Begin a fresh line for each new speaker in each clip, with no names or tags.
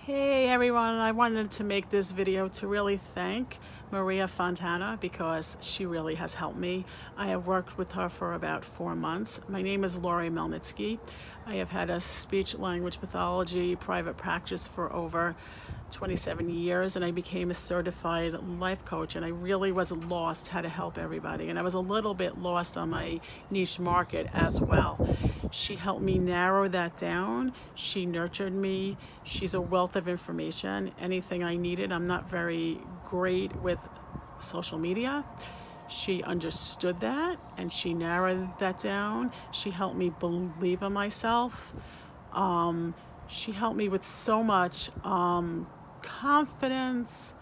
Hey everyone, I wanted to make this video to really thank Maria Fontana because she really has helped me. I have worked with her for about 4 months. My name is Lori Melnisky. I have had a speech language pathology private practice for over 27 years, and I became a certified life coach, and I really was lost how to help everybody, and I was a little bit lost on my niche market as well. She helped me narrow that down. She nurtured me. She's a wealth of information, anything I needed. I'm not very great with social media. She understood that and she narrowed that down. She helped me believe in myself. She helped me with so much confidence,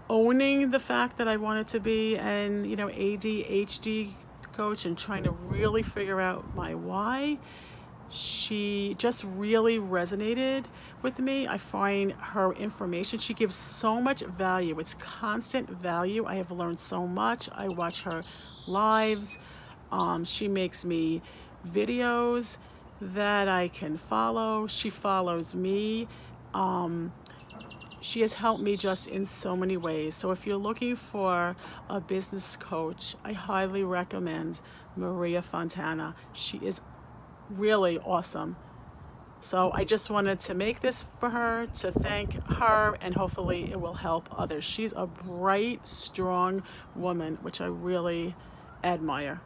owning the fact that I wanted to be an ADHD coach and trying to really figure out my why. She just really resonated with me. I find her information, she gives so much value. It's constant value. I have learned so much. I watch her lives. She makes me videos that I can follow. She follows me. She has helped me just in so many ways. So if you're looking for a business coach, I highly recommend Maria Fontana. She is really awesome. So I just wanted to make this for her, to thank her, and hopefully it will help others. She's a bright, strong woman, which I really admire.